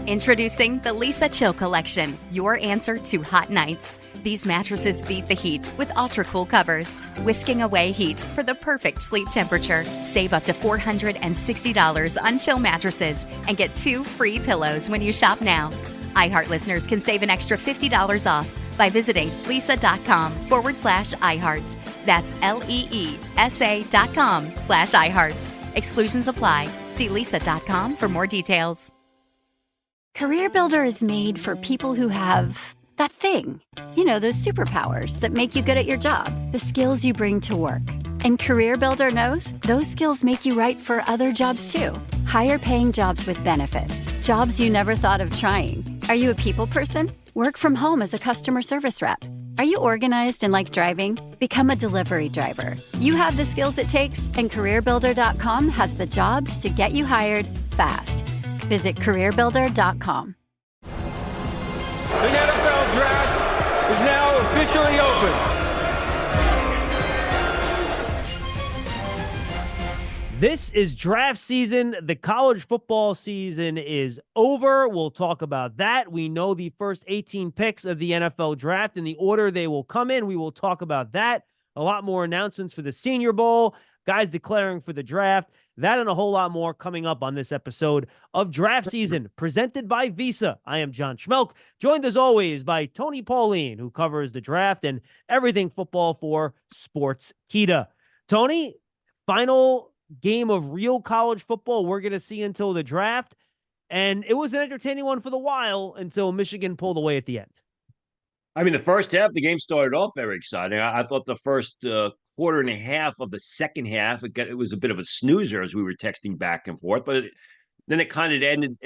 Introducing the Lisa Chill Collection, your answer to hot nights. These mattresses beat the heat with ultra-cool covers, whisking away heat for the perfect sleep temperature. Save up to $460 on Chill mattresses and get 2 free pillows when you shop now. iHeart listeners can save an extra $50 off by visiting lisa.com/iHeart. That's LEESA.com/iHeart. Exclusions apply. See lisa.com for more details. Career Builder is made for people who have that thing. You know, those superpowers that make you good at your job, the skills you bring to work. And Career Builder knows those skills make you right for other jobs too. Higher paying jobs with benefits, jobs you never thought of trying. Are you a people person? Work from home as a customer service rep. Are you organized and like driving? Become a delivery driver. You have the skills it takes, and CareerBuilder.com has the jobs to get you hired fast. Visit CareerBuilder.com. The NFL Draft is now officially open. This is draft season. The college football season is over. We'll talk about that. We know the first 18 picks of the NFL Draft and the order they will come in. We will talk about that. A lot more announcements for the Senior Bowl, guys declaring for the draft. That and a whole lot more coming up on this episode of Draft Season, presented by Visa. I am John Schmelk, joined as always by Tony Pauline, who covers the draft and everything football for Sportskeeda. Tony, final game of real college football we're going to see until the draft, and it was an entertaining one for the while until Michigan pulled away at the end. I mean, the first half, the game started off very exciting. I thought the first quarter and a half of the second half, it was a bit of a snoozer as we were texting back and forth, but then it kind of ended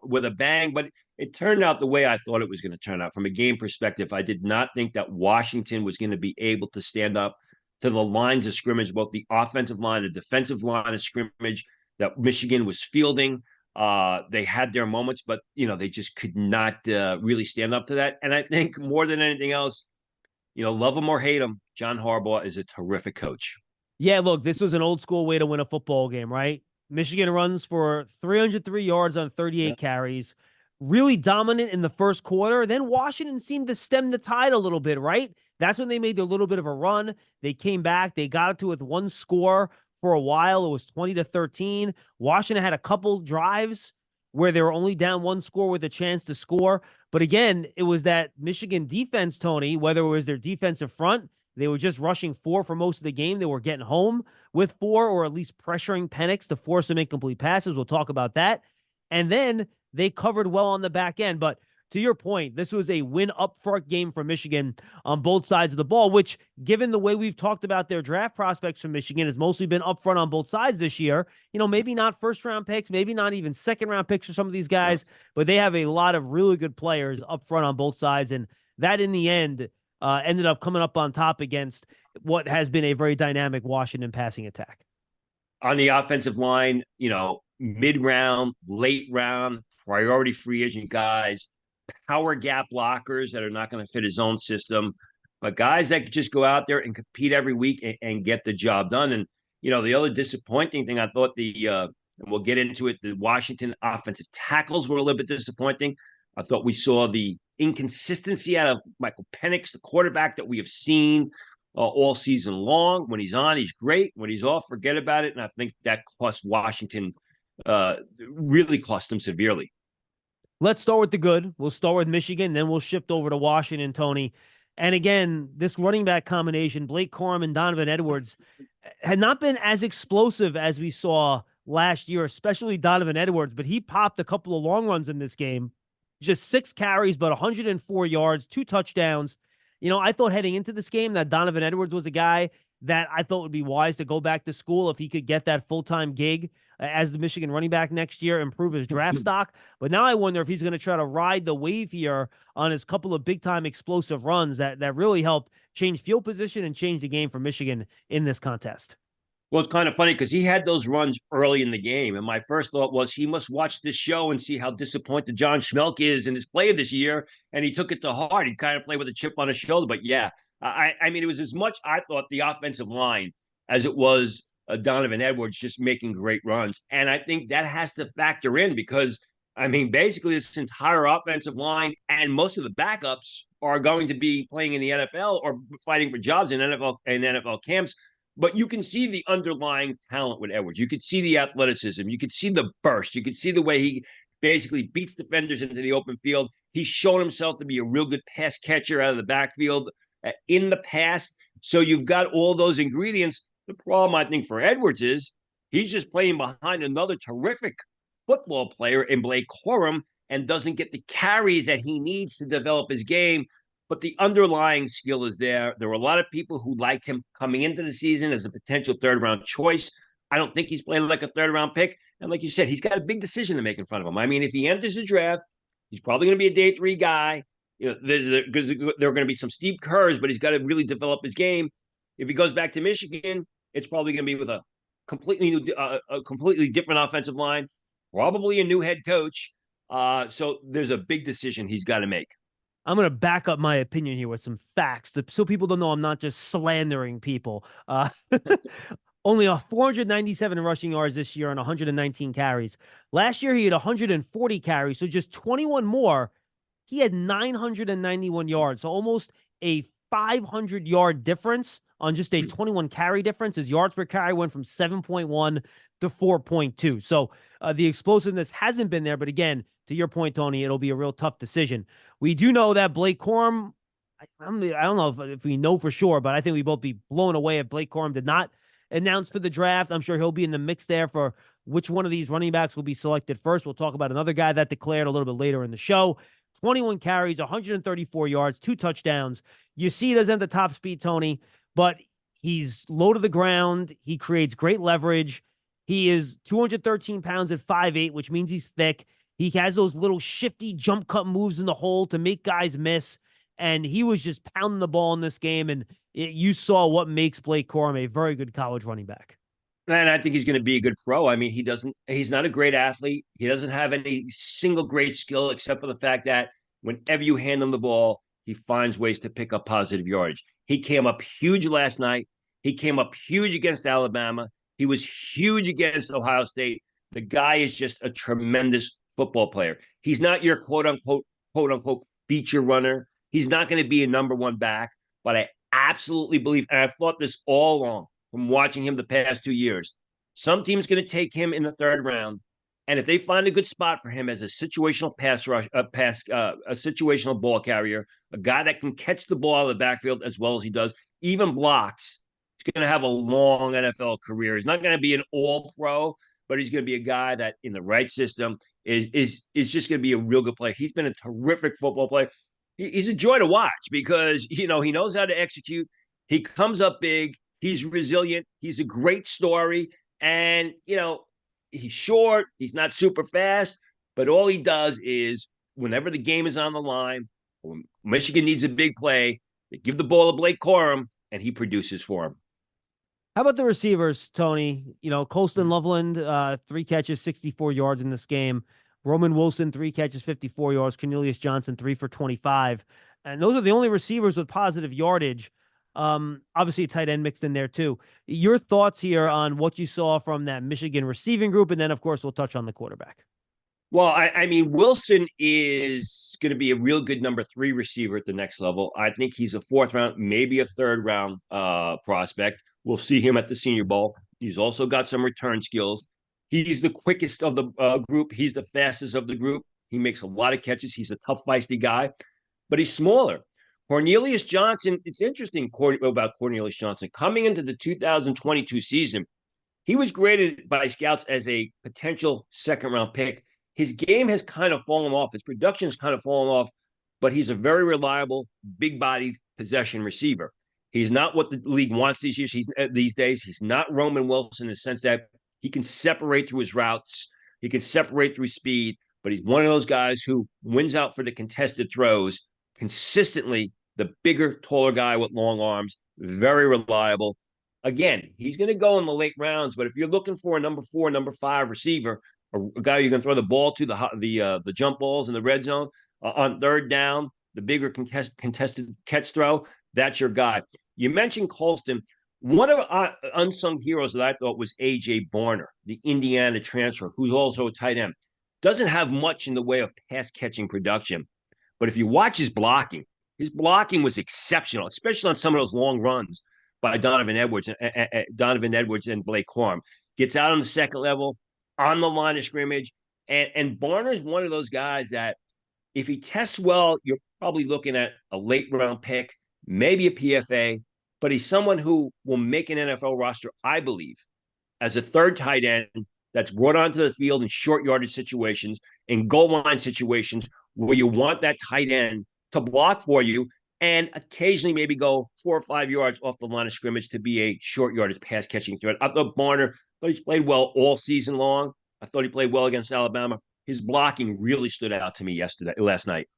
with a bang. But it turned out the way I thought it was going to turn out. From a game perspective, I did not think that Washington was going to be able to stand up to the lines of scrimmage, both the offensive line, the defensive line of scrimmage that Michigan was fielding. They had their moments, but they just could not really stand up to that. And I think more than anything else, love him or hate him, John Harbaugh is a terrific coach. Yeah, look, this was an old school way to win a football game, right? Michigan runs for 303 yards on 38 carries, really dominant in the first quarter. Then Washington seemed to stem the tide a little bit, right? That's when they made a little bit of a run. They came back. They got it to with one score. For a while, it was 20-13. Washington had a couple drives where they were only down one score with a chance to score. But again, it was that Michigan defense, Tony, whether it was their defensive front, they were just rushing 4 for most of the game. They were getting home with 4 or at least pressuring Penix to force some incomplete passes. We'll talk about that. And then they covered well on the back end. But to your point, this was a win up front game for Michigan on both sides of the ball, which, given the way we've talked about their draft prospects from Michigan, has mostly been up front on both sides this year. Maybe not first-round picks, maybe not even second-round picks for some of these guys, but they have a lot of really good players up front on both sides, and that, in the end, ended up coming up on top against what has been a very dynamic Washington passing attack. On the offensive line, mid-round, late round, priority free agent guys, power gap blockers that are not going to fit his own system, but guys that could just go out there and compete every week and get the job done. And, the other disappointing thing, I thought and we'll get into it, the Washington offensive tackles were a little bit disappointing. I thought we saw the inconsistency out of Michael Penix, the quarterback that we have seen all season long. When he's on, he's great. When he's off, forget about it. And I think that cost Washington, really cost them severely. Let's start with the good. We'll start with Michigan, then we'll shift over to Washington, Tony. And again, this running back combination, Blake Corum and Donovan Edwards, had not been as explosive as we saw last year, especially Donovan Edwards, but he popped a couple of long runs in this game. Just 6 carries, but 104 yards, 2 touchdowns. I thought heading into this game that Donovan Edwards was a guy that I thought would be wise to go back to school if he could get that full-time gig as the Michigan running back next year, improve his draft stock. But now I wonder if he's going to try to ride the wave here on his couple of big-time explosive runs that really helped change field position and change the game for Michigan in this contest. Well, it's kind of funny because he had those runs early in the game. And my first thought was he must watch this show and see how disappointed John Schmelk is in his play this year. And he took it to heart. He kind of played with a chip on his shoulder. But yeah, I mean, it was as much, I thought, the offensive line as it was Donovan Edwards just making great runs. And I think that has to factor in because I mean, basically, this entire offensive line and most of the backups are going to be playing in the NFL or fighting for jobs in NFL camps. But you can see the underlying talent with Edwards. You could see the athleticism. You could see the burst. You could see the way he basically beats defenders into the open field. He's shown himself to be a real good pass catcher out of the backfield in the past. So you've got all those ingredients. The problem, I think, for Edwards is he's just playing behind another terrific football player in Blake Corum and doesn't get the carries that he needs to develop his game. But the underlying skill is there. There were a lot of people who liked him coming into the season as a potential third-round choice. I don't think he's playing like a third-round pick. And like you said, he's got a big decision to make in front of him. I mean, if he enters the draft, he's probably going to be a day 3 guy. You know, there are going to be some steep curves, but he's got to really develop his game. If he goes back to Michigan, it's probably going to be with a completely different offensive line, probably a new head coach. So there's a big decision he's got to make. I'm going to back up my opinion here with some facts so people don't know I'm not just slandering people. Only 497 rushing yards this year on 119 carries. Last year, he had 140 carries, so just 21 more. He had 991 yards, so almost a 500-yard difference on just a 21 carry difference. His yards per carry went from 7.1 to 4.2. So the explosiveness hasn't been there, but again, to your point, Tony, it'll be a real tough decision. We do know that Blake Corum, I don't know if we know for sure, but I think we both be blown away if Blake Corum did not announce for the draft. I'm sure he'll be in the mix there for which one of these running backs will be selected first. We'll talk about another guy that declared a little bit later in the show. 21 carries, 134 yards, 2 touchdowns. You see he doesn't have the top speed, Tony, but he's low to the ground. He creates great leverage. He is 213 pounds at 5'8", which means he's thick. He has those little shifty jump cut moves in the hole to make guys miss. And he was just pounding the ball in this game. And you saw what makes Blake Corum a very good college running back. And I think he's going to be a good pro. I mean, he's not a great athlete. He doesn't have any single great skill except for the fact that whenever you hand him the ball, he finds ways to pick up positive yardage. He came up huge last night. He came up huge against Alabama. He was huge against Ohio State. The guy is just a tremendous football player. He's not your quote unquote feature runner. He's not going to be a number 1 back, but I absolutely believe, and I've thought this all along from watching him the past 2 years, some team's going to take him in the 3rd round. And if they find a good spot for him as a situational a situational ball carrier, a guy that can catch the ball out of the backfield as well as he does, even blocks, he's going to have a long NFL career. He's not going to be an all-pro, but he's going to be a guy that in the right system is just going to be a real good player. He's been a terrific football player. He's a joy to watch because, he knows how to execute. He comes up big. He's resilient. He's a great story. And, he's short. He's not super fast. But all he does is whenever the game is on the line, when Michigan needs a big play, they give the ball to Blake Corum, and he produces for him. How about the receivers, Tony? Colston Loveland, 3 catches, 64 yards in this game. Roman Wilson, 3 catches, 54 yards. Cornelius Johnson, 3 for 25. And those are the only receivers with positive yardage. Obviously a tight end mixed in there too. Your thoughts here on what you saw from that Michigan receiving group, and then of course we'll touch on the quarterback. Well, I mean, Wilson is going to be a real good number 3 receiver at the next level. I think he's a 4th round, maybe a 3rd round prospect. We'll see him at the Senior Bowl. He's also got some return skills. He's the quickest of the group. He's the fastest of the group. He makes a lot of catches. He's a tough, feisty guy, but he's smaller. Cornelius Johnson, it's interesting about Cornelius Johnson. Coming into the 2022 season, he was graded by scouts as a potential 2nd-round pick. His game has kind of fallen off. His production has kind of fallen off, but he's a very reliable, big-bodied possession receiver. He's not what the league wants these days. He's not Roman Wilson in the sense that he can separate through his routes. He can separate through speed, but he's one of those guys who wins out for the contested throws consistently. The bigger, taller guy with long arms, very reliable. Again, he's going to go in the late rounds, but if you're looking for a number 4, number 5 receiver, a guy you can throw the ball to, the jump balls in the red zone on 3rd down, the bigger contested catch throw, that's your guy. You mentioned Colston. One of unsung heroes that I thought was A.J. Barner, the Indiana transfer, who's also a tight end. doesn't have much in the way of pass catching production. But if you watch his blocking was exceptional, especially on some of those long runs by Donovan Edwards and Blake Corum. Gets out on the second level, on the line of scrimmage. And Barner's one of those guys that if he tests well, you're probably looking at a late round pick, maybe a PFA, but he's someone who will make an NFL roster, I believe, as a third tight end that's brought onto the field in short yardage situations, in goal line situations where you want that tight end to block for you and occasionally maybe go 4 or 5 yards off the line of scrimmage to be a short yardage pass catching threat. I thought he's played well all season long. I thought he played well against Alabama. His blocking really stood out to me last night.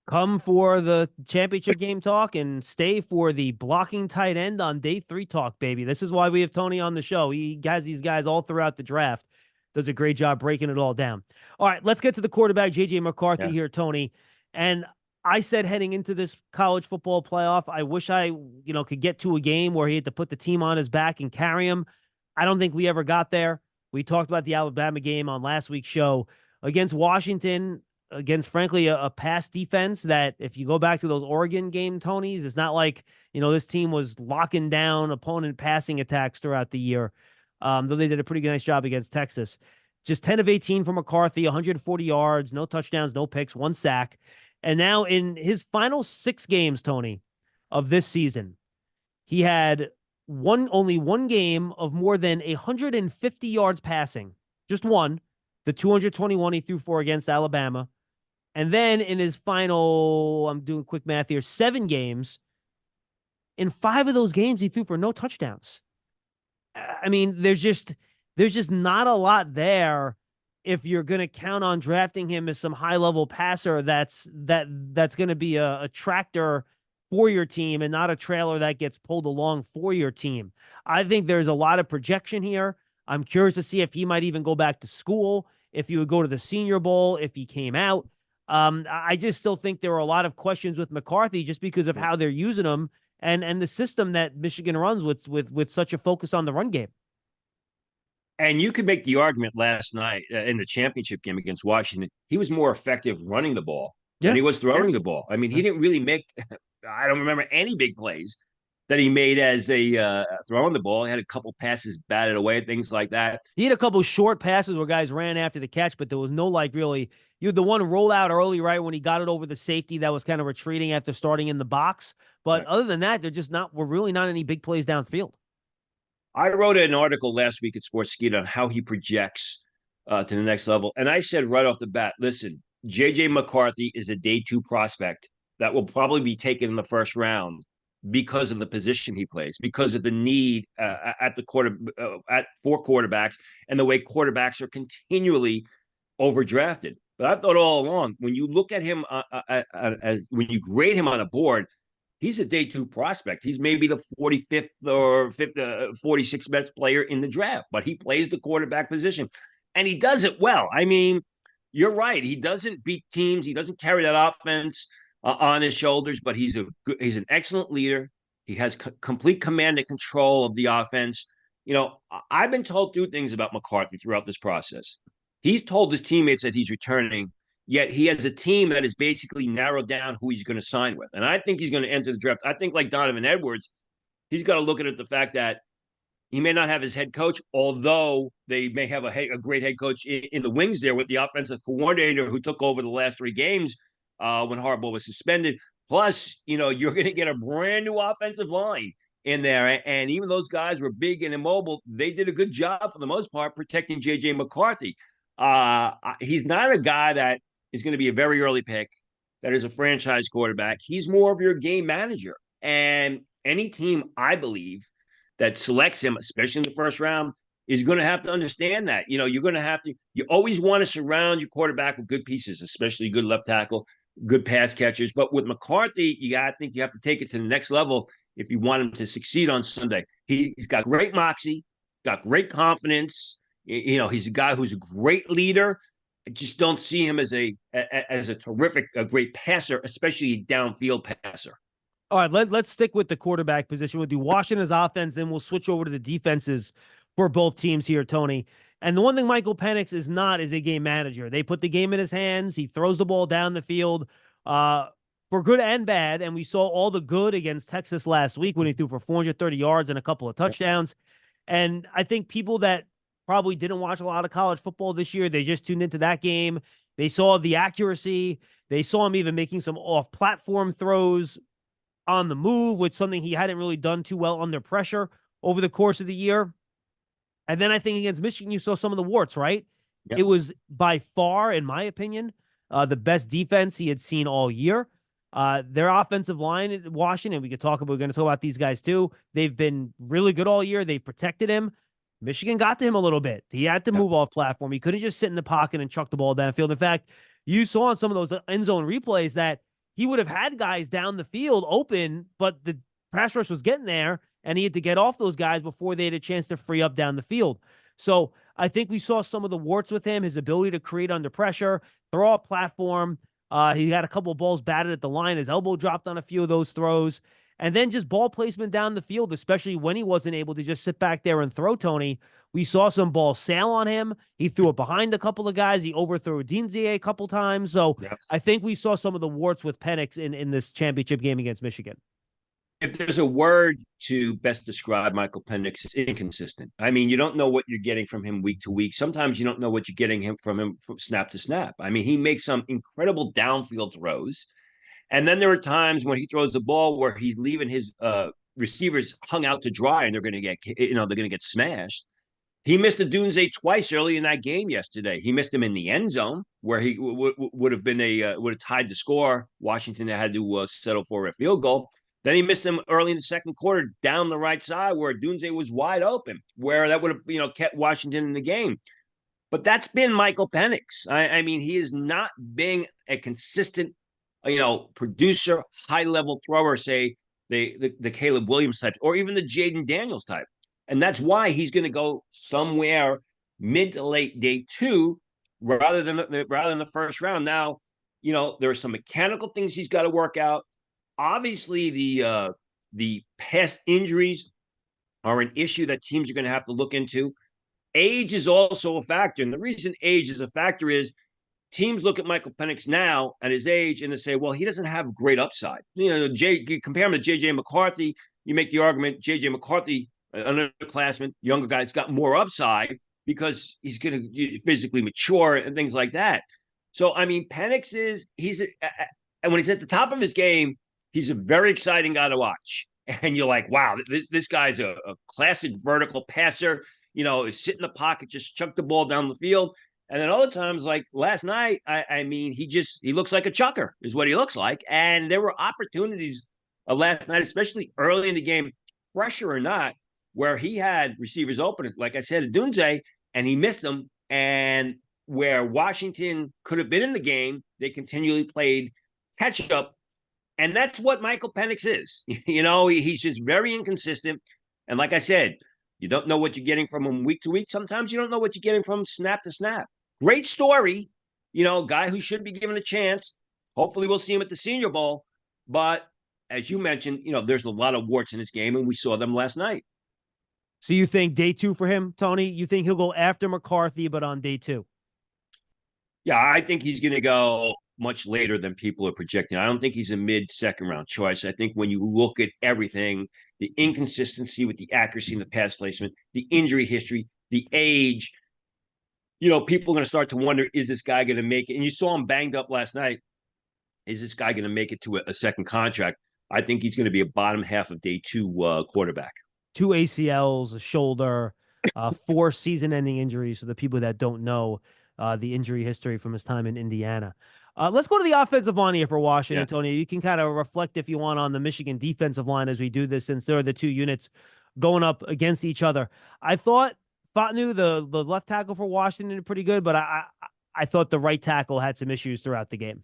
Come for the championship game talk and stay for the blocking tight end on day 3 talk, baby. This is why we have Tony on the show. He has these guys all throughout the draft. Does a great job breaking it all down. All right, let's get to the quarterback, J.J. McCarthy here, Tony. And I said heading into this college football playoff, I wish I, could get to a game where he had to put the team on his back and carry him. I don't think we ever got there. We talked about the Alabama game on last week's show against Washington, against, frankly, a pass defense that if you go back to those Oregon game, Tonys, it's not like, this team was locking down opponent passing attacks throughout the year, though they did a pretty nice job against Texas. Just 10 of 18 for McCarthy, 140 yards, no touchdowns, no picks, 1 sack. And now in his final 6 games, Tony, of this season, he had only one game of more than 150 yards passing. Just one. The 221 he threw for against Alabama. And then in his final, I'm doing quick math here, 7 games, in 5 of those games, he threw for no touchdowns. I mean, there's just not a lot there if you're going to count on drafting him as some high-level passer that's going to be a tractor for your team and not a trailer that gets pulled along for your team. I think there's a lot of projection here. I'm curious to see if he might even go back to school, if he would go to the Senior Bowl, if he came out. I just still think there are a lot of questions with McCarthy just because of how they're using him and the system that Michigan runs with such a focus on the run game. And you could make the argument last night in the championship game against Washington, he was more effective running the ball than he was throwing the ball. I mean, he didn't really make, I don't remember any big plays that he made as a throwing the ball. He had a couple passes batted away, things like that. He had a couple short passes where guys ran after the catch, but there was no really. You had the one rollout early, right, when he got it over the safety that was kind of retreating after starting in the box. But other than that, we're really not any big plays downfield. I wrote an article last week at Sportskeeda on how he projects to the next level. And I said right off the bat, listen, J.J. McCarthy is a day 2 prospect that will probably be taken in the first round because of the position he plays, because of the need at for quarterbacks and the way quarterbacks are continually overdrafted. But I thought all along, when you look at him, when you grade him on a board, he's a day 2 prospect. He's maybe the 45th or 46th best player in the draft, but he plays the quarterback position and he does it well. I mean, you're right. He doesn't beat teams. He doesn't carry that offense on his shoulders, but he's an excellent leader. He has complete command and control of the offense. I've been told 2 things about McCarthy throughout this process. He's told his teammates that he's returning, yet he has a team that is basically narrowed down who he's going to sign with. And I think he's going to enter the draft. I think like Donovan Edwards, he's got to look at the fact that he may not have his head coach, although they may have a great head coach in the wings there with the offensive coordinator who took over the last 3 games when Harbaugh was suspended. Plus, you're going to get a brand new offensive line in there. And even those guys were big and immobile. They did a good job for the most part protecting J.J. McCarthy. He's not a guy that is going to be a very early pick, that is a franchise quarterback. He's more of your game manager. And any team, I believe, that selects him, especially in the first round, is going to have to understand that. You're going to have to – you always want to surround your quarterback with good pieces, especially good left tackle, good pass catchers. But with McCarthy, I think you have to take it to the next level if you want him to succeed on Sunday. He's got great moxie, got great confidence. He's a guy who's a great leader. I just don't see him as a great passer, especially a downfield passer. All right, let's stick with the quarterback position. We'll do Washington's offense, then we'll switch over to the defenses for both teams here, Tony. And the one thing Michael Penix is not is a game manager. They put the game in his hands. He throws the ball down the field for good and bad. And we saw all the good against Texas last week when he threw for 430 yards and a couple of touchdowns. And I think people that probably didn't watch a lot of college football this year, they just tuned into that game. They saw the accuracy. They saw him even making some off-platform throws on the move, which something he hadn't really done too well under pressure over the course of the year. And then I think against Michigan, you saw some of the warts, right? Yep. It was by far, in my opinion, the best defense he had seen all year. Their offensive line at Washington, we're going to talk about these guys too. They've been really good all year. They've protected him. Michigan got to him a little bit. He had to move off platform. He couldn't just sit in the pocket and chuck the ball downfield. In fact, you saw on some of those end zone replays that he would have had guys down the field open, but the pass rush was getting there, and he had to get off those guys before they had a chance to free up down the field. So I think we saw some of the warts with him, his ability to create under pressure, throw off platform. He had a couple of balls batted at the line. His elbow dropped on a few of those throws. And then just ball placement down the field, especially when he wasn't able to just sit back there and throw, Tony. We saw some balls sail on him. He threw it behind a couple of guys. He overthrew Dinzier a couple times. So I think we saw some of the warts with Penix in this championship game against Michigan. If there's a word to best describe Michael Penix, it's inconsistent. I mean, you don't know what you're getting from him week to week. Sometimes you don't know what you're getting from him from snap to snap. I mean, he makes some incredible downfield throws. And then there are times when he throws the ball where he's leaving his receivers hung out to dry, and they're going to get smashed. He missed the Dunze twice early in that game yesterday. He missed him in the end zone where he would have tied the score. Washington had to settle for a field goal. Then he missed him early in the second quarter down the right side where Dunze was wide open, where that would have kept Washington in the game. But that's been Michael Penix. I mean, he is not being a consistent producer, high-level thrower, say the Caleb Williams type, or even the Jaden Daniels type. And that's why he's going to go somewhere mid to late day 2 rather than the first round. Now, there are some mechanical things he's got to work out. Obviously, the past injuries are an issue that teams are going to have to look into. Age is also a factor. And the reason age is a factor is teams look at Michael Penix now at his age and they say, well, he doesn't have great upside. You compare him to J.J. McCarthy, you make the argument J.J. McCarthy, another classman, younger guy, has got more upside because he's going to physically mature and things like that. So, I mean, Penix and when he's at the top of his game, he's a very exciting guy to watch. And you're like, wow, this guy's a classic vertical passer, sit in the pocket, just chuck the ball down the field. And then other times, like last night, I mean, he looks like a chucker is what he looks like. And there were opportunities last night, especially early in the game, pressure or not, where he had receivers open, like I said, at Dunze, and he missed them. And where Washington could have been in the game, they continually played catch up. And that's what Michael Penix is. He's just very inconsistent. And like I said, you don't know what you're getting from him week to week. Sometimes you don't know what you're getting from him snap to snap. Great story, guy who should be given a chance. Hopefully we'll see him at the Senior Bowl. But as you mentioned, there's a lot of warts in this game, and we saw them last night. So you think day 2 for him, Tony? You think he'll go after McCarthy, but on day 2? Yeah, I think he's going to go much later than people are projecting. I don't think he's a mid-second round choice. I think when you look at everything, the inconsistency with the accuracy in the pass placement, the injury history, the age, people are going to start to wonder, is this guy going to make it? And you saw him banged up last night. Is this guy going to make it to a second contract? I think he's going to be a bottom half of day 2 quarterback. 2 ACLs, a shoulder, 4 season-ending injuries. So the people that don't know the injury history from his time in Indiana. Let's go to the offensive line here for Washington, Tony. You can kind of reflect, if you want, on the Michigan defensive line as we do this, since there are the 2 units going up against each other. I thought Fatnu, the left tackle for Washington, did pretty good, but I thought the right tackle had some issues throughout the game.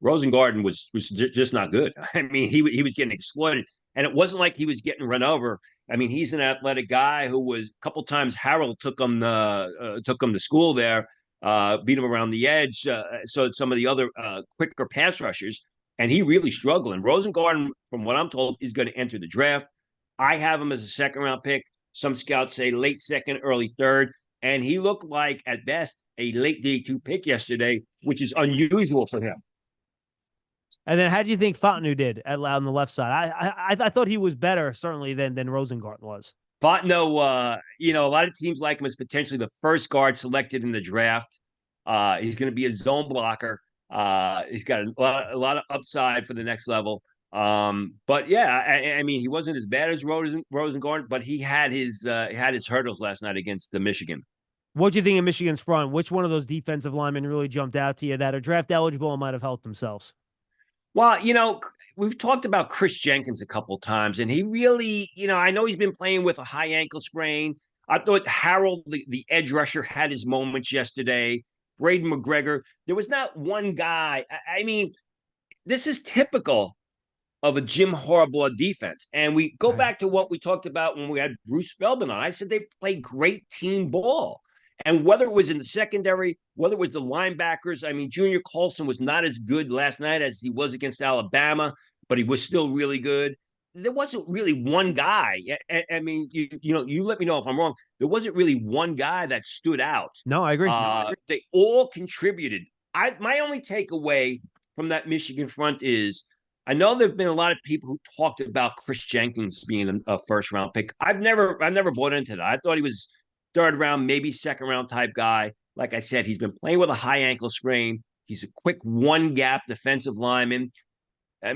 Rosengarten was just not good. I mean, he was getting exploited, and it wasn't like he was getting run over. I mean, he's an athletic guy who was a couple times. Harold took him to school there. Beat him around the edge. So some of the other quicker pass rushers, and he really struggled. And Rosengarten, from what I'm told, is going to enter the draft. I have him as a second-round pick. Some scouts say late second, early third. And he looked like, at best, a late day 2 pick yesterday, which is unusual for him. And then how do you think Fontenot did on the left side? I thought he was better, certainly, than Rosengarten was. Fontenot, a lot of teams like him as potentially the first guard selected in the draft. He's going to be a zone blocker. He's got a lot of upside for the next level. But yeah, I mean, he wasn't as bad as Rosengarten, but he had his hurdles last night against Michigan. What do you think of Michigan's front? Which one of those defensive linemen really jumped out to you that are draft eligible and might have helped themselves? Well, we've talked about Chris Jenkins a couple times, and he really, I know he's been playing with a high ankle sprain. I thought Harold, the edge rusher, had his moments yesterday. Braden McGregor. There was not one guy. I mean, this is typical of a Jim Harbaugh defense. And we go back to what we talked about when we had Bruce Feldman on. I said they play great team ball. And whether it was in the secondary, whether it was the linebackers, I mean, Junior Colson was not as good last night as he was against Alabama, but he was still really good. There wasn't really one guy. I mean, you let me know if I'm wrong. There wasn't really one guy that stood out. No, I agree. They all contributed. My only takeaway from that Michigan front is I know there have been a lot of people who talked about Chris Jenkins being a first-round pick. I've never bought into that. I thought he was third round, maybe second round type guy. Like I said, he's been playing with a high ankle sprain. He's a quick one gap defensive lineman.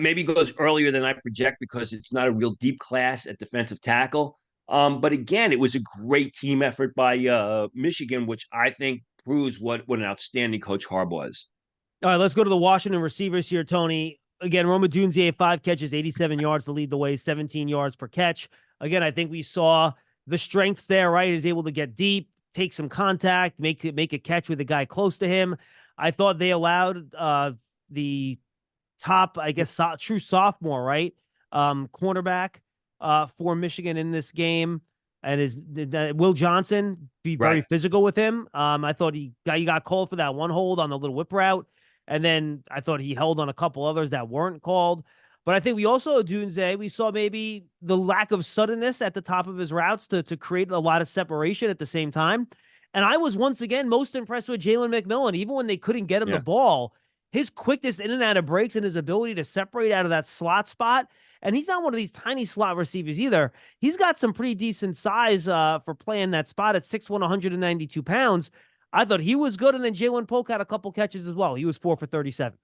Maybe goes earlier than I project because it's not a real deep class at defensive tackle. But again, it was a great team effort by Michigan, which I think proves what an outstanding coach Harbaugh is. All right, let's go to the Washington receivers here, Tony. Again, Rome Odunze, 5 catches, 87 yards to lead the way, 17 yards per catch. Again, I think we saw the strengths there, right? He's able to get deep, take some contact, make a catch with a guy close to him. I thought they allowed the top, I guess, true sophomore, right? Cornerback for Michigan in this game. And Will Johnson be very physical with him. I thought he got called for that one hold on the little whip route. And then I thought he held on a couple others that weren't called. But I think we also, Odunze, we saw maybe the lack of suddenness at the top of his routes to create a lot of separation at the same time. And I was once again most impressed with Jalen McMillan. Even when they couldn't get him the ball, his quickness in and out of breaks and his ability to separate out of that slot spot. And he's not one of these tiny slot receivers either. He's got some pretty decent size for playing that spot at 6'1", 192 pounds. I thought he was good. And then Jalen Polk had a couple catches as well. He was 4 for 37.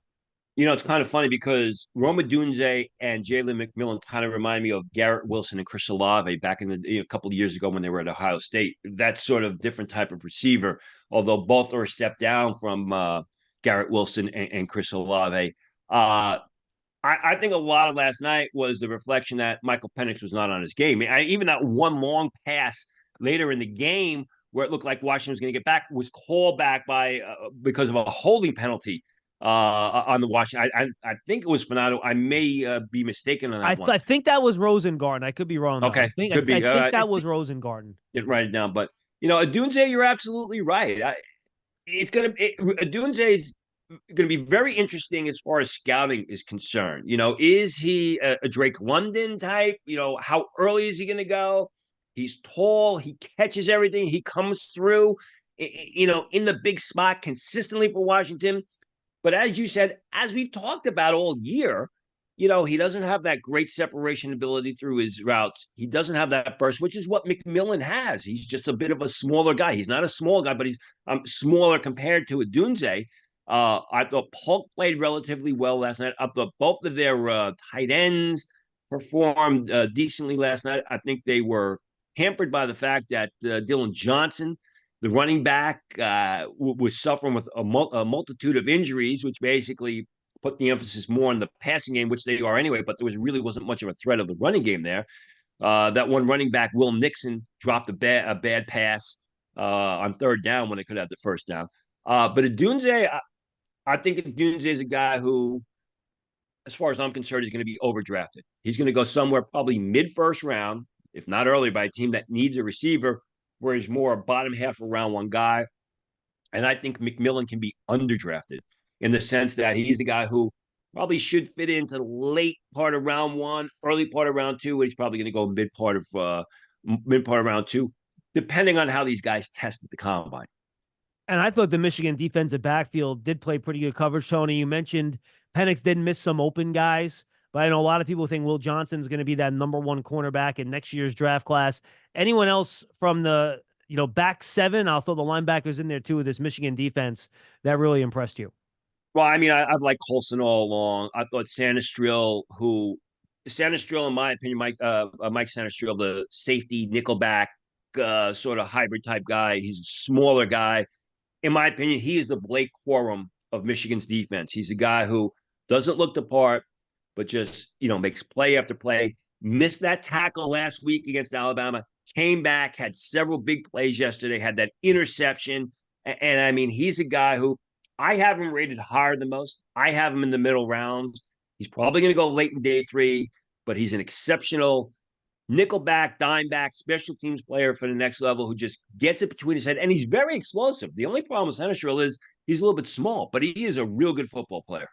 It's kind of funny because Rome Odunze and Jalen McMillan kind of remind me of Garrett Wilson and Chris Olave back in a couple of years ago when they were at Ohio State. That sort of different type of receiver, although both are a step down from Garrett Wilson and Chris Olave. I think a lot of last night was the reflection that Michael Penix was not on his game. Even that one long pass later in the game where it looked like Washington was going to get back was called back because of a holding penalty on the Washington. I think it was Fernando. I may be mistaken on that one. I think that was Rosengarten. I could be wrong. Though. Okay, could be. I think that was Rosengarten. Didn't write it down, but Odunze, you're absolutely right. Odunze is going to be very interesting as far as scouting is concerned. Is he a Drake London type? How early is he going to go? He's tall. He catches everything. He comes through, in the big spot consistently for Washington. But as you said, as we've talked about all year, he doesn't have that great separation ability through his routes. He doesn't have that burst, which is what McMillan has. He's just a bit of a smaller guy. He's not a small guy, but he's smaller compared to Odunze. I thought Polk played relatively well last night. I thought both of their tight ends performed decently last night. I think they were hampered by the fact that Dylan Johnson, the running back, was suffering with a multitude of injuries, which basically put the emphasis more on the passing game, which they are anyway, but there really wasn't much of a threat of the running game there. That one running back, Will Nixon, dropped a bad pass on third down when they could have the first down. But Odunze, I think Odunze is a guy who, as far as I'm concerned, is going to be overdrafted. He's going to go somewhere probably mid-first round, if not earlier, by a team that needs a receiver, where he's more a bottom half of round one guy. And I think McMillan can be underdrafted in the sense that he's a guy who probably should fit into the late part of round one, early part of round two, and he's probably going to go mid part of round two. depending on how these guys test at the combine. And I thought the Michigan defensive backfield did play pretty good coverage, Tony. You mentioned Penix did miss some open guys, but I know a lot of people think Will Johnson's going to be that number one cornerback in next year's draft class. Anyone else from the back seven? I'll throw the linebackers in there too with this Michigan defense that really impressed you. Well, I mean, I've liked Colson all along. I thought Sanistrill, in my opinion, Mike Sanistrill, the safety nickelback sort of hybrid type guy. He's a smaller guy. In my opinion, he is the Blake Corum of Michigan's defense. He's a guy who doesn't look the part, but just makes play after play. Missed that tackle last week against Alabama. Came back, had several big plays yesterday. Had that interception, and I mean, he's a guy who I have him rated higher than most. I have him in the middle rounds. He's probably going to go late in day 3, but he's an exceptional nickelback, dimeback, special teams player for the next level who just gets it between his head. And he's very explosive. The only problem with Sanistrill is he's a little bit small, but he is a real good football player.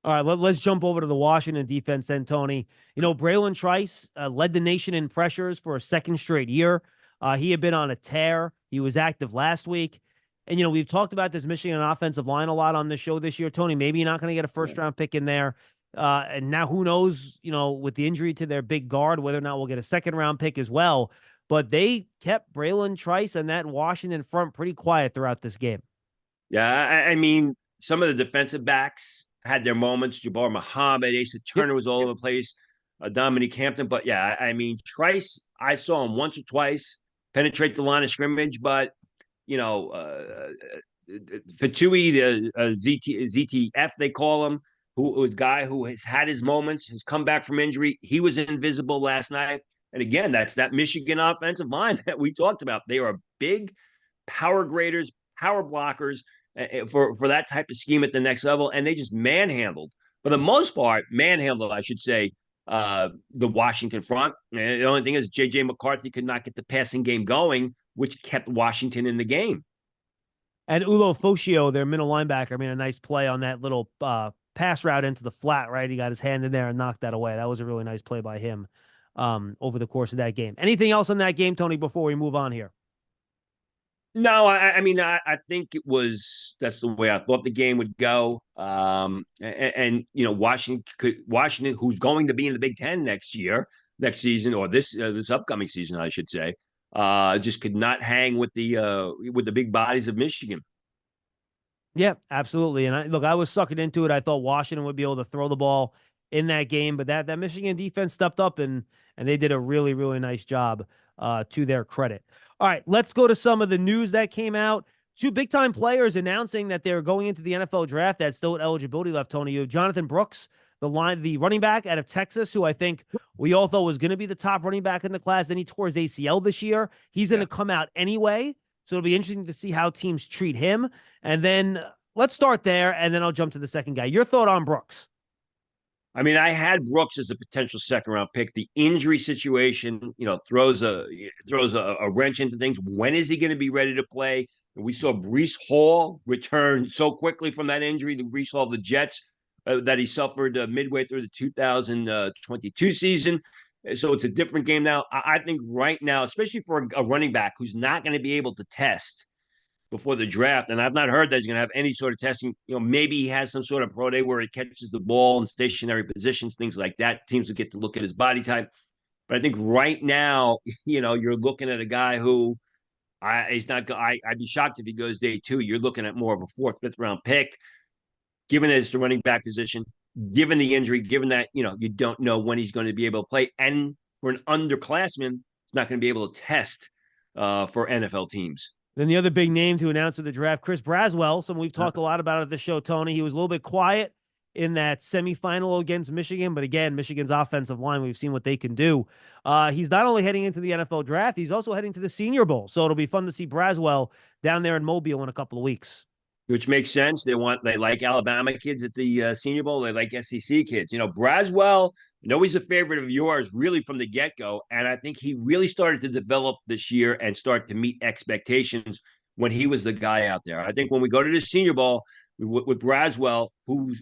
All right, let's jump over to the Washington defense then, Tony. Braylon Trice led the nation in pressures for a second straight year. He had been on a tear. He was active last week. And, we've talked about this Michigan offensive line a lot on the show this year, Tony. Maybe you're not going to get a first-round pick in there. And now who knows, with the injury to their big guard, whether or not we'll get a second-round pick as well. But they kept Braylon Trice and that Washington front pretty quiet throughout this game. Yeah, I mean, some of the defensive backs had their moments. Jabbar Muhammad, Asa Turner was all over the place. Dominique Hampton. But, yeah, I mean, Trice, I saw him once or twice penetrate the line of scrimmage, but Fatui, the ZTF, they call him, who was a guy who has had his moments, has come back from injury. He was invisible last night. And again, that's that Michigan offensive line that we talked about. They are big power graders, power blockers for that type of scheme at the next level. And they just manhandled, for the most part, I should say, the Washington front. And the only thing is J.J. McCarthy could not get the passing game going, which kept Washington in the game. And Ulo Foshio, their middle linebacker, made a nice play on that little pass route into the flat, right? He got his hand in there and knocked that away. That was a really nice play by him over the course of that game. Anything else on that game, Tony, before we move on here? No, I mean, I think that's the way I thought the game would go. Washington, who's going to be in the Big Ten next season, or this upcoming season, I should say, just could not hang with the big bodies of Michigan. Yeah, absolutely. And I was sucking into it. I thought Washington would be able to throw the ball in that game, but that Michigan defense stepped up and they did a really, really nice job to their credit. All right, let's go to some of the news that came out. 2 big-time players announcing that they're going into the NFL draft that still had eligibility left, Tony. You have Jonathan Brooks, the running back out of Texas, who I think we all thought was going to be the top running back in the class. Then he tore his ACL this year. He's going to come out anyway, so it'll be interesting to see how teams treat him. And then let's start there, and then I'll jump to the second guy. Your thought on Brooks? I mean, I had Brooks as a potential second-round pick. The injury situation, throws a wrench into things. When is he going to be ready to play? We saw Breece Hall return so quickly from that injury, the Breece Hall of the Jets, that he suffered midway through the 2022 season. So it's a different game now. I think right now, especially for a running back who's not going to be able to test before the draft, and I've not heard that he's going to have any sort of testing. Maybe he has some sort of pro day where he catches the ball in stationary positions, things like that. Teams will get to look at his body type. But I think right now, you're looking at a guy who he's not. I'd be shocked if he goes day 2. You're looking at more of a 4th, 5th round pick, given that it's the running back position, given the injury, given that you don't know when he's going to be able to play, and for an underclassman, he's not going to be able to test for NFL teams. Then the other big name to announce at the draft, Chris Braswell, someone we've talked a lot about at the show, Tony. He was a little bit quiet in that semifinal against Michigan, but again, Michigan's offensive line, we've seen what they can do. He's not only heading into the NFL draft, he's also heading to the Senior Bowl. So it'll be fun to see Braswell down there in Mobile in a couple of weeks. Which makes sense. They like Alabama kids at the Senior Bowl. They like SEC kids. Braswell, he's a favorite of yours really from the get-go. And I think he really started to develop this year and start to meet expectations when he was the guy out there. I think when we go to the Senior Bowl with Braswell, who,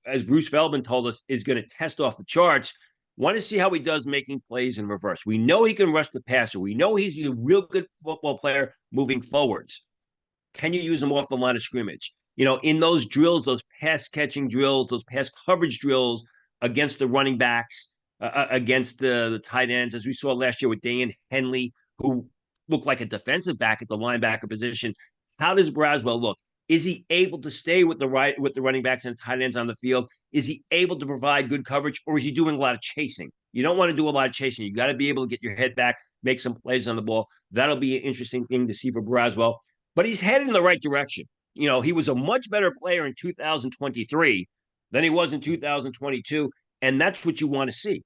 as Bruce Feldman told us, is going to test off the charts, Want to see how he does making plays in reverse. We know he can rush the passer. We know he's a real good football player moving forwards. Can you use him off the line of scrimmage? In those drills, those pass catching drills, those pass coverage drills against the running backs, against the tight ends, as we saw last year with Dan Henley, who looked like a defensive back at the linebacker position. How does Braswell look? Is he able to stay with the running backs and tight ends on the field? Is he able to provide good coverage, or is he doing a lot of chasing? You don't want to do a lot of chasing. You got to be able to get your head back, make some plays on the ball. That'll be an interesting thing to see for Braswell. But he's headed in the right direction. He was a much better player in 2023 than he was in 2022, and that's what you want to see.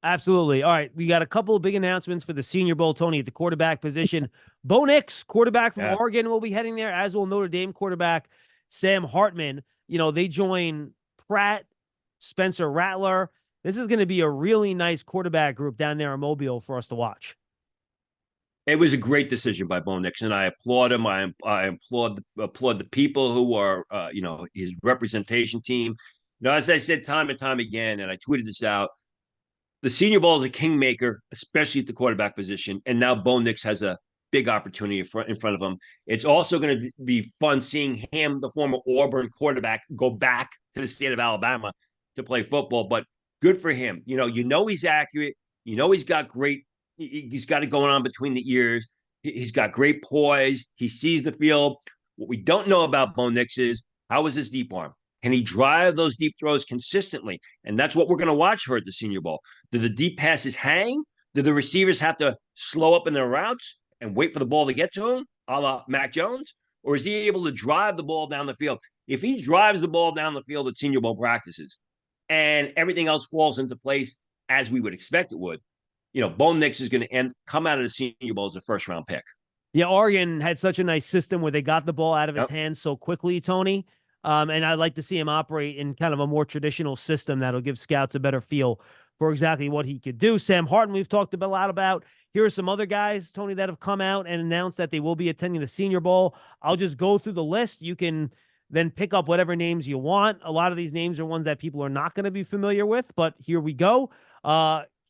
Absolutely. All right, we got a couple of big announcements for the Senior Bowl, Tony, at the quarterback position. Bo Nix, quarterback from Oregon, will be heading there, as will Notre Dame quarterback Sam Hartman. They join Pratt, Spencer Rattler. This is going to be a really nice quarterback group down there in Mobile for us to watch. It was a great decision by Bo Nix, and I applaud him. I applaud the people who are, his representation team. As I said time and time again, and I tweeted this out, the Senior Bowl is a kingmaker, especially at the quarterback position, and now Bo Nix has a big opportunity in front of him. It's also going to be fun seeing him, the former Auburn quarterback, go back to the state of Alabama to play football. But good for him. He's accurate. He's got it going on between the ears. He's got great poise. He sees the field. What we don't know about Bo Nix is, how is his deep arm? Can he drive those deep throws consistently? And that's what we're going to watch for at the Senior Bowl. Do the deep passes hang? Do the receivers have to slow up in their routes and wait for the ball to get to him, a la Mac Jones? Or is he able to drive the ball down the field? If he drives the ball down the field at Senior Bowl practices and everything else falls into place as we would expect it would, Bo Nix is going to come out of the Senior Bowl as a first-round pick. Yeah, Oregon had such a nice system where they got the ball out of his hands so quickly, Tony. And I'd like to see him operate in kind of a more traditional system that'll give scouts a better feel for exactly what he could do. Sam Hartman, we've talked a lot about. Here are some other guys, Tony, that have come out and announced that they will be attending the Senior Bowl. I'll just go through the list. You can then pick up whatever names you want. A lot of these names are ones that people are not going to be familiar with, but here we go.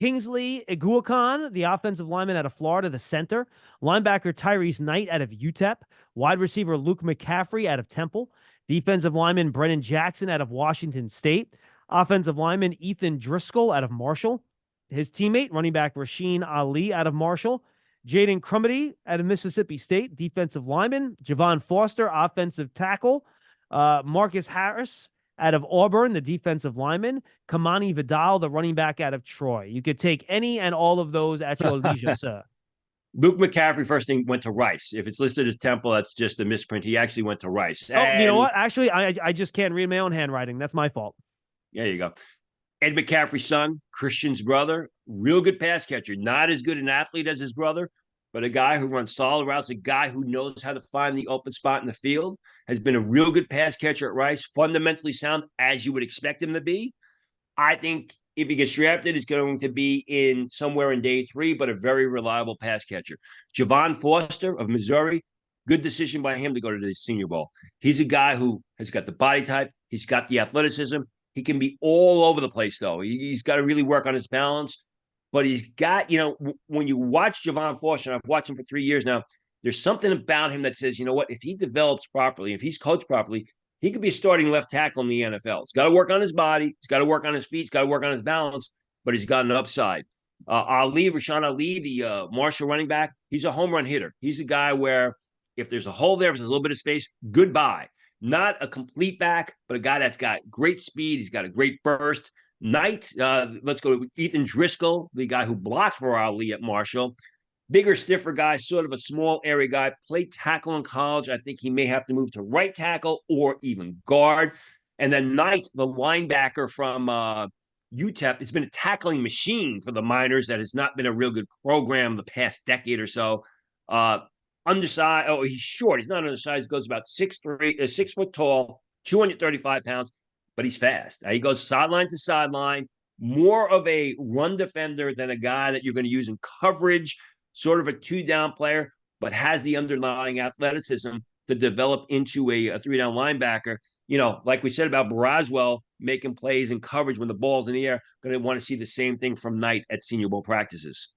Kingsley Eguakon, the offensive lineman out of Florida, the center. Linebacker Tyrese Knight out of UTEP. Wide receiver Luke McCaffrey out of Temple. Defensive lineman Brennan Jackson out of Washington State. Offensive lineman Ethan Driscoll out of Marshall. His teammate, running back Rasheen Ali out of Marshall. Jaden Crumedy out of Mississippi State, defensive lineman. Javon Foster, offensive tackle. Marcus Harris out of Auburn, the defensive lineman. Kamani Vidal, the running back out of Troy. You could take any and all of those at your leisure, sir. Luke McCaffrey, first thing, went to Rice. If it's listed as Temple, that's just a misprint. He actually went to Rice. Oh, you know what? Actually, I just can't read my own handwriting. That's my fault. There you go. Ed McCaffrey's son, Christian's brother, real good pass catcher. Not as good an athlete as his brother, but a guy who runs solid routes, a guy who knows how to find the open spot in the field, has been a real good pass catcher at Rice, fundamentally sound, as you would expect him to be. I think if he gets drafted, it's going to be somewhere in day 3, but a very reliable pass catcher. Javon Foster of Missouri, good decision by him to go to the Senior Bowl. He's a guy who has got the body type. He's got the athleticism. He can be all over the place, though. He's got to really work on his balance. But he's got, when you watch Javon Foster, and I've watched him for 3 years now, there's something about him that says, you know what, if he develops properly, if he's coached properly, he could be a starting left tackle in the NFL. He's got to work on his body. He's got to work on his feet. He's got to work on his balance, but he's got an upside. Rashaan Ali, the Marshall running back, he's a home run hitter. He's a guy where if there's a hole there, if there's a little bit of space, goodbye. Not a complete back, but a guy that's got great speed. He's got a great burst. Knight, let's go to Ethan Driscoll, the guy who blocked for Ali at Marshall. Bigger, stiffer guy, sort of a small area guy. Played tackle in college. I think he may have to move to right tackle or even guard. And then Knight, the linebacker from UTEP, has been a tackling machine for the Miners. That has not been a real good program the past decade or so. Undersized. Oh, he's short. He's not undersized. He goes about 6'3", 6 foot tall, 235 pounds, but he's fast. He goes sideline to sideline. More of a run defender than a guy that you're going to use in coverage. Sort of a 2-down player, but has the underlying athleticism to develop into a 3-down linebacker. like we said about Braswell making plays and coverage when the ball's in the air, going to want to see the same thing from Knight at Senior Bowl practices.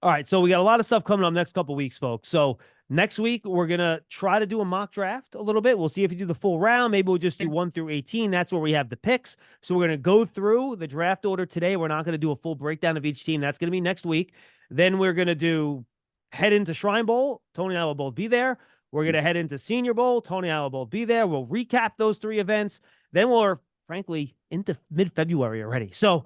All right, so we got a lot of stuff coming up next couple weeks, folks. So next week, we're going to try to do a mock draft a little bit. We'll see if we do the full round. Maybe we'll just do 1 through 18. That's where we have the picks. So we're going to go through the draft order today. We're not going to do a full breakdown of each team. That's going to be next week. Then we're going to head into Shrine Bowl. Tony and I will both be there. We're going to head into Senior Bowl. Tony and I will both be there. We'll recap those 3 events. Then we're, frankly, into mid-February already. So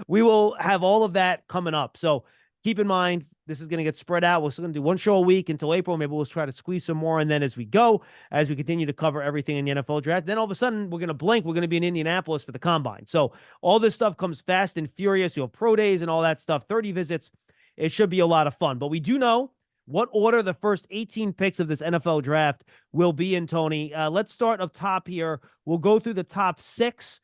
we will have all of that coming up. So keep in mind, this is going to get spread out. We're still going to do 1 show a week until April. Maybe we'll try to squeeze some more. And then as we go, as we continue to cover everything in the NFL draft, then all of a sudden we're going to blink. We're going to be in Indianapolis for the Combine. So all this stuff comes fast and furious. You'll have pro days and all that stuff, 30 visits. It should be a lot of fun. But we do know what order the first 18 picks of this NFL draft will be in, Tony. Let's start up top here. We'll go through the top 6.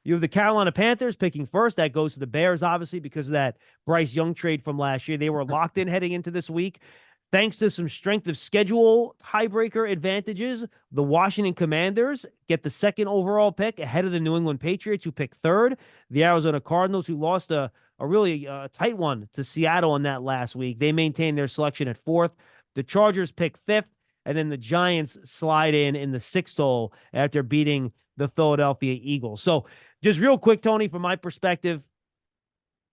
You have the Carolina Panthers picking first. That goes to the Bears, obviously, because of that Bryce Young trade from last year. They were locked in heading into this week. Thanks to some strength of schedule tiebreaker advantages, the Washington Commanders get the 2nd overall pick ahead of the New England Patriots, who pick 3rd. The Arizona Cardinals, who lost a really tight one to Seattle in that last week, they maintain their selection at 4th. The Chargers pick 5th, and then the Giants slide in the 6th hole after beating the Philadelphia Eagles. So just real quick, Tony, from my perspective,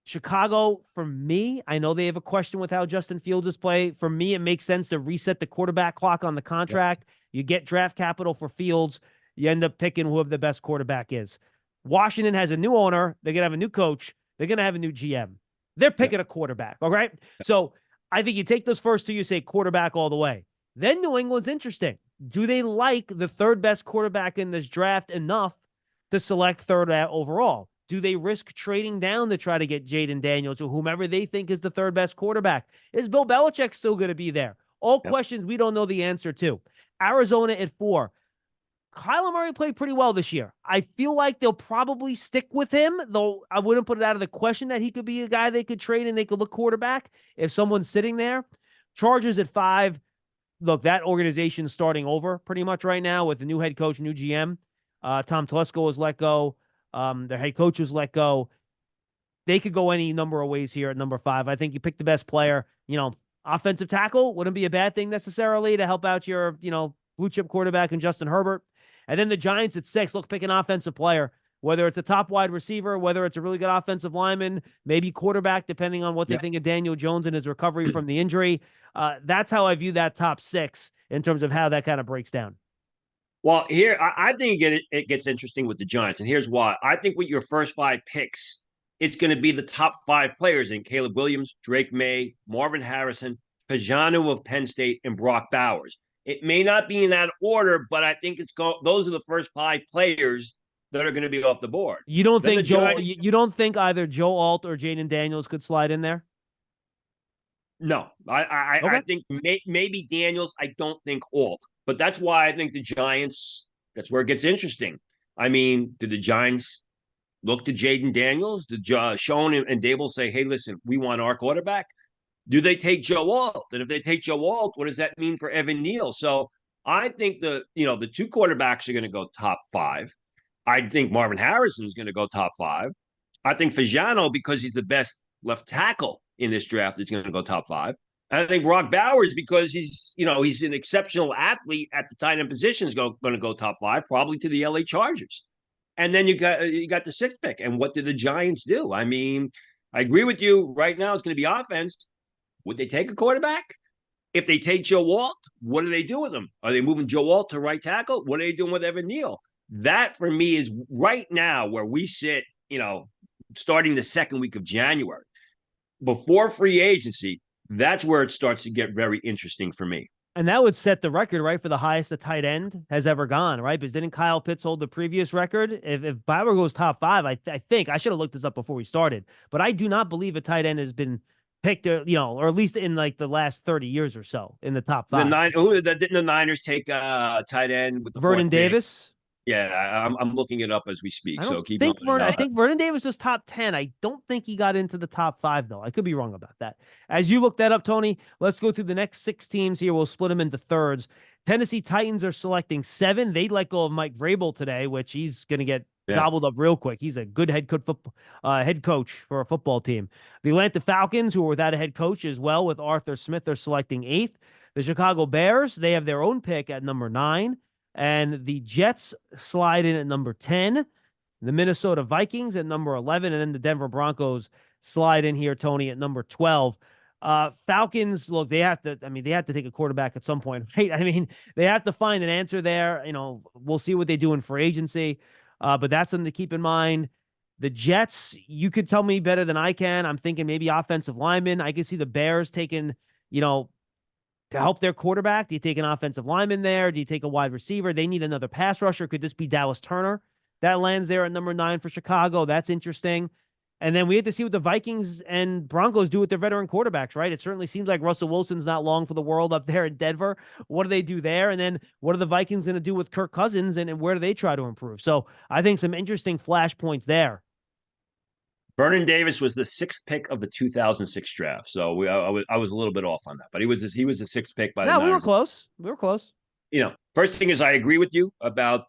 Chicago, for me, I know they have a question with how Justin Fields is playing. For me, it makes sense to reset the quarterback clock on the contract. Yep. You get draft capital for Fields. You end up picking whoever the best quarterback is. Washington has a new owner. They're going to have a new coach. They're going to have a new GM. They're picking a quarterback, all right? So I think you take those first 2, you say quarterback all the way. Then New England's interesting. Do they like the 3rd best quarterback in this draft enough to select 3rd overall? Do they risk trading down to try to get Jaden Daniels or whomever they think is the 3rd best quarterback? Is Bill Belichick still going to be there? All questions we don't know the answer to. Arizona at 4. Kyler Murray played pretty well this year. I feel like they'll probably stick with him, though I wouldn't put it out of the question that he could be a guy they could trade and they could look quarterback if someone's sitting there. Chargers at 5. Look, that organization's starting over pretty much right now with the new head coach, new GM. Tom Telesco was let go. Their head coach was let go. They could go any number of ways here at number 5. I think you pick the best player. Offensive tackle wouldn't be a bad thing necessarily to help out your, blue chip quarterback in Justin Herbert. And then the Giants at 6, look, pick an offensive player, whether it's a top wide receiver, whether it's a really good offensive lineman, maybe quarterback, depending on what they think of Daniel Jones and his recovery from the injury. That's how I view that top 6 in terms of how that kind of breaks down. Well, here, I think it gets interesting with the Giants, and here's why. I think with your first 5 picks, it's going to be the top 5 players in Caleb Williams, Drake May, Marvin Harrison, Pajano of Penn State, and Brock Bowers. It may not be in that order, but I think those are the first 5 players that are going to be off the board. You don't think you don't think either Joe Alt or Jaden Daniels could slide in there? No, I think maybe Daniels. I don't think Alt, but that's why I think the Giants. That's where it gets interesting. I mean, did the Giants look to Jaden Daniels? Did Sean and Dable say, "Hey, listen, we want our quarterback"? Do they take Joe Alt? And if they take Joe Alt, what does that mean for Evan Neal? So I think the 2 quarterbacks are going to go top 5. I think Marvin Harrison is going to go top 5. I think Fajano, because he's the best left tackle in this draft, is going to go top 5. And I think Brock Bowers, because he's an exceptional athlete at the tight end position, is going to go top 5, probably to the LA Chargers. And then you got the 6th pick. And what did the Giants do? I mean, I agree with you. Right now, it's going to be offense. Would they take a quarterback? If they take Joe Alt, what do they do with him? Are they moving Joe Alt to right tackle? What are they doing with Evan Neal? That, for me, is right now where we sit, starting the 2nd week of January. Before free agency, that's where it starts to get very interesting for me. And that would set the record, right, for the highest a tight end has ever gone, right? Because didn't Kyle Pitts hold the previous record? If Bauer goes top 5, I think, I should have looked this up before we started, but I do not believe a tight end has been picked, or at least in like the last 30 years or so in the top 5. Didn't the Niners take tight end with the Vernon Davis? Yeah, I'm looking it up as we speak. I So don't keep think going. I think Vernon Davis was top 10. I don't think he got into the top 5, though. I could be wrong about that. As you look that up, Tony, let's go through the next 6 teams here. We'll split them into thirds. Tennessee Titans are selecting 7. They let go of Mike Vrabel today, which he's going to get gobbled up real quick. He's a good head coach for a football team. The Atlanta Falcons, who are without a head coach as well, with Arthur Smith, are selecting 8th. The Chicago Bears, they have their own pick at number 9. And the Jets slide in at number 10. The Minnesota Vikings at number 11. And then the Denver Broncos slide in here, Tony, at number 12. Falcons, look, they have to take a quarterback at some point, right? I mean, they have to find an answer there. We'll see what they do in free agency. But that's something to keep in mind. The Jets, you could tell me better than I can. I'm thinking maybe offensive lineman. I could see the Bears taking, to help their quarterback. Do you take an offensive lineman there? Do you take a wide receiver? They need another pass rusher. Could this be Dallas Turner? That lands there at number 9 for Chicago. That's interesting. And then we have to see what the Vikings and Broncos do with their veteran quarterbacks, right? It certainly seems like Russell Wilson's not long for the world up there in Denver. What do they do there? And then what are the Vikings going to do with Kirk Cousins, and where do they try to improve? So I think some interesting flashpoints there. Vernon Davis was the 6th pick of the 2006 draft. So I was a little bit off on that, but he was the 6th pick by the Niners. We were close. We were close. First thing is I agree with you about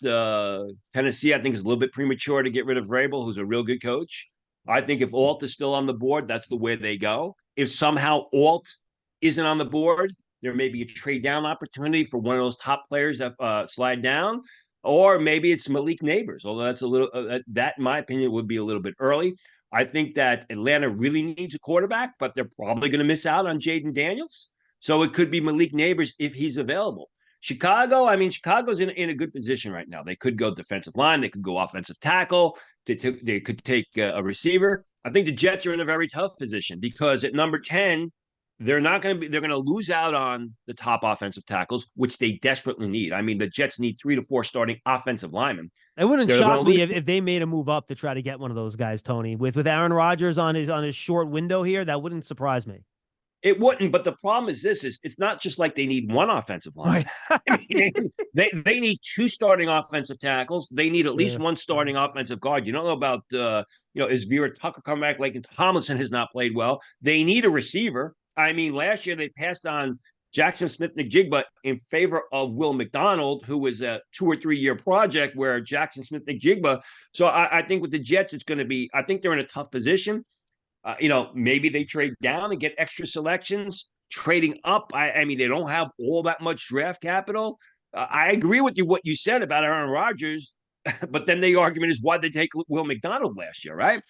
Tennessee. I think it's a little bit premature to get rid of Vrabel, who's a real good coach. I think if Alt is still on the board, that's the way they go. If somehow Alt isn't on the board, there may be a trade down opportunity for one of those top players that slide down, or maybe it's Malik Neighbors, although that's a little that, in my opinion, would be a little bit early. I think that Atlanta really needs a quarterback, but they're probably going to miss out on Jaden Daniels. So it could be Malik Neighbors if he's available. Chicago's in a good position right now. They could go defensive line. They could go offensive tackle. They could take a receiver. I think the Jets are in a very tough position because at number 10, they're going to lose out on the top offensive tackles, which they desperately need. I mean, the Jets need 3 to 4 starting offensive linemen. It wouldn't shock me if they made a move up to try to get one of those guys, Tony. With Aaron Rodgers on his short window here, that wouldn't surprise me. It wouldn't, but the problem is it's not just like they need one offensive line. Right. I mean, they need 2 starting offensive tackles. They need at least 1 starting offensive guard. You don't know about is Vera Tucker coming back? Like Tomlinson has not played well. They need a receiver. I mean, last year they passed on Jackson Smith-Njigba in favor of Will McDonald, who was a 2 or 3 year project where Jackson Smith-Njigba. So I think with the Jets, it's going to be, I think they're in a tough position. Maybe they trade down and get extra selections. Trading up, I mean, they don't have all that much draft capital. I agree with you what you said about Aaron Rodgers, but then the argument is why they take Will McDonald last year, right?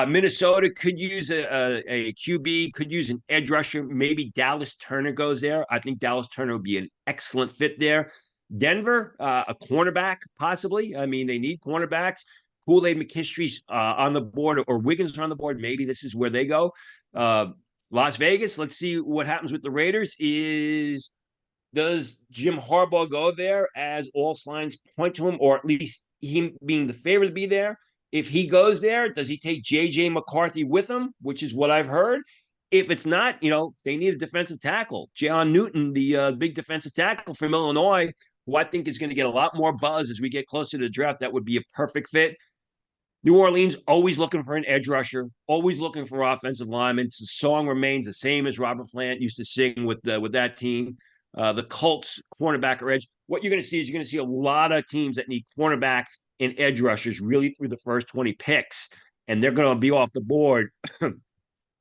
Minnesota could use a QB, could use an edge rusher. Maybe Dallas Turner goes there. I think Dallas Turner would be an excellent fit there. Denver, a cornerback, possibly. I mean, they need cornerbacks. Kool-Aid McKinstry's on the board, or Wiggins are on the board. Maybe this is where they go. Las Vegas, let's see what happens with the Raiders. Does Jim Harbaugh go there as all signs point to him, or at least him being the favorite to be there? If he goes there, does he take J.J. McCarthy with him, which is what I've heard? If it's not, they need a defensive tackle. John Newton, the big defensive tackle from Illinois, who I think is going to get a lot more buzz as we get closer to the draft, that would be a perfect fit. New Orleans, always looking for an edge rusher, always looking for offensive linemen. The song remains the same as Robert Plant used to sing with that team. The Colts, cornerback or edge. What you're going to see a lot of teams that need cornerbacks and edge rushers really through the first 20 picks, and they're going to be off the board.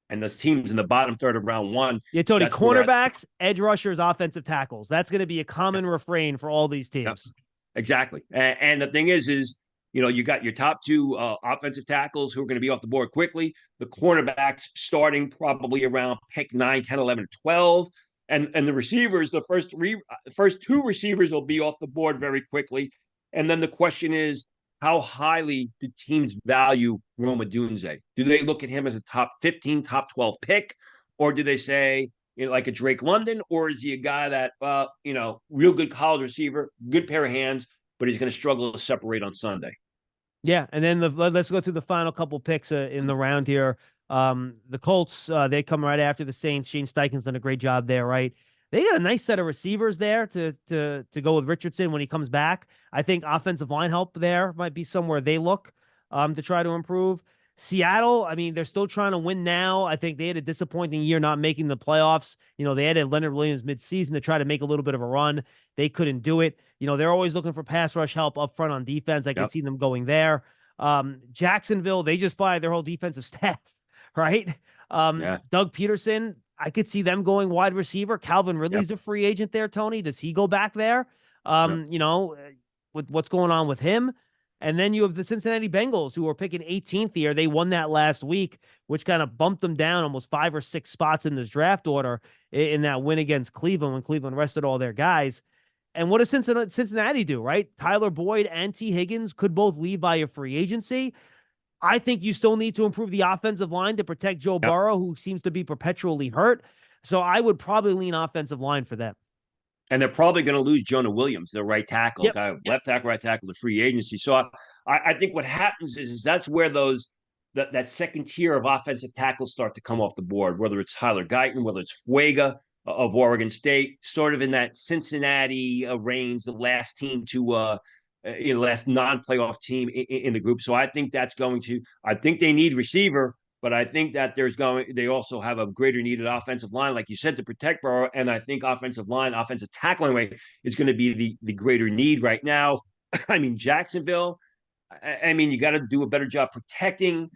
And those teams in the bottom third of round 1. Yeah, Tony, cornerbacks, edge rushers, offensive tackles. That's going to be a common refrain for all these teams. Yeah, exactly. And the thing is you got your top 2 offensive tackles who are going to be off the board quickly. The cornerbacks starting probably around pick 9, 10, 11, 12. And the receivers, the first 2 receivers will be off the board very quickly. And then the question is, how highly do teams value Rome Odunze? Do they look at him as a top 15, top 12 pick? Or do they say, like a Drake London? Or is he a guy that, real good college receiver, good pair of hands, but he's going to struggle to separate on Sunday? Yeah, and then let's go through the final couple picks in the round here. The Colts, they come right after the Saints. Shane Steichen's done a great job there, right? They got a nice set of receivers there to go with Richardson when he comes back. I think offensive line help there might be somewhere they look to try to improve. Seattle, I mean, they're still trying to win now. I think they had a disappointing year not making the playoffs. They added Leonard Williams midseason to try to make a little bit of a run. They couldn't do it. They're always looking for pass rush help up front on defense. I can see them going there. Jacksonville, they just fired their whole defensive staff, right? Doug Peterson, I could see them going wide receiver. Calvin Ridley's a free agent there, Tony. Does he go back there? With what's going on with him? And then you have the Cincinnati Bengals, who are picking 18th here. They won that last week, which kind of bumped them down almost 5 or 6 spots in this draft order in that win against Cleveland when Cleveland rested all their guys. And what does Cincinnati do, right? Tyler Boyd and T. Higgins could both leave via free agency. I think you still need to improve the offensive line to protect Joe Burrow, who seems to be perpetually hurt. So I would probably lean offensive line for them. And they're probably going to lose Jonah Williams, their right tackle, left tackle, right tackle, the free agency. So I think what happens is that's where that second tier of offensive tackles start to come off the board, whether it's Tyler Guyton, whether it's Fuega of Oregon State, sort of in that Cincinnati range, the last team to last non-playoff team in the group. So I think I think they need receiver. But I think that they also have a greater needed offensive line, like you said, to protect Burrow. And I think offensive tackling way is going to be the greater need right now. I mean, Jacksonville, you got to do a better job protecting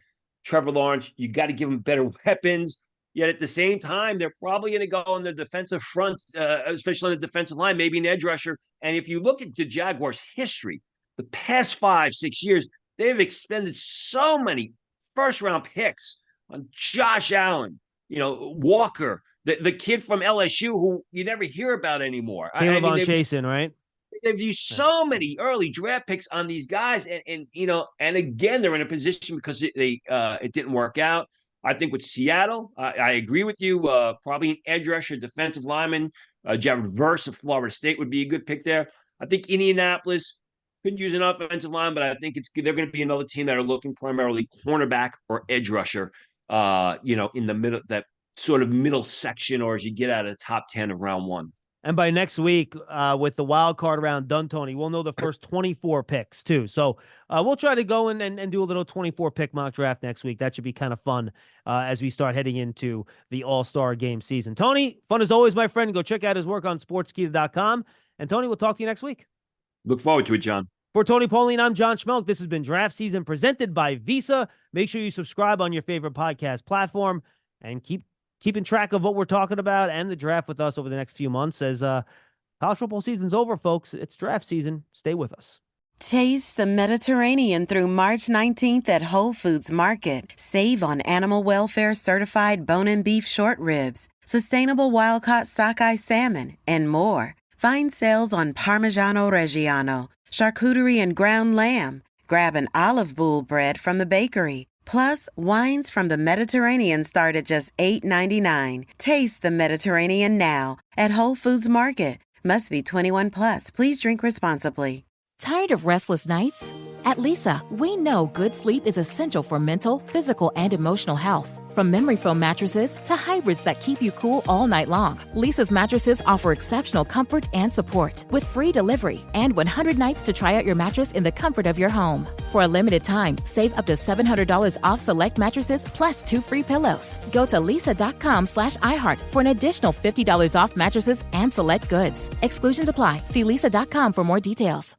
Trevor Lawrence. You got to give him better weapons. Yet at the same time, they're probably going to go on the defensive front, especially on the defensive line, maybe an edge rusher. And if you look at the Jaguars' history, the past 5-6 years, they've expended so many first-round picks on Josh Allen, Walker, the kid from LSU who you never hear about anymore. Caleb Chasen, right? They've used so many early draft picks on these guys, and again, they're in a position because it didn't work out. I think with Seattle, I agree with you. Probably an edge rusher, defensive lineman, Jared Verse of Florida State would be a good pick there. I think Indianapolis could use an offensive line, but I think they're going to be another team that are looking primarily cornerback or edge rusher, in the middle, that sort of middle section, or as you get out of the top 10 of round 1. And by next week, with the wild card round done, Tony, we'll know the first 24 picks too. So we'll try to go in and do a little 24 pick mock draft next week. That should be kind of fun as we start heading into the All-Star game season. Tony, fun as always, my friend. Go check out his work on sportskeeda.com. And Tony, we'll talk to you next week. Look forward to it, John. For Tony Pauline, I'm John Schmelk. This has been Draft Season presented by Visa. Make sure you subscribe on your favorite podcast platform and keeping track of what we're talking about and the draft with us over the next few months. As college football season's over, folks, it's draft season. Stay with us. Taste the Mediterranean through March 19th at Whole Foods Market. Save on animal welfare certified bone and beef short ribs, sustainable wild-caught sockeye salmon, and more. Find sales on Parmigiano Reggiano, charcuterie and ground lamb. Grab an olive boule bread from the bakery. Plus, wines from the Mediterranean start at just $8.99. Taste the Mediterranean now at Whole Foods Market. Must be 21 plus. Please drink responsibly. Tired of restless nights? At Leesa, we know good sleep is essential for mental, physical, and emotional health. From memory foam mattresses to hybrids that keep you cool all night long, Leesa's mattresses offer exceptional comfort and support with free delivery and 100 nights to try out your mattress in the comfort of your home. For a limited time, save up to $700 off select mattresses plus 2 free pillows. Go to leesa.com/iHeart for an additional $50 off mattresses and select goods. Exclusions apply. See leesa.com for more details.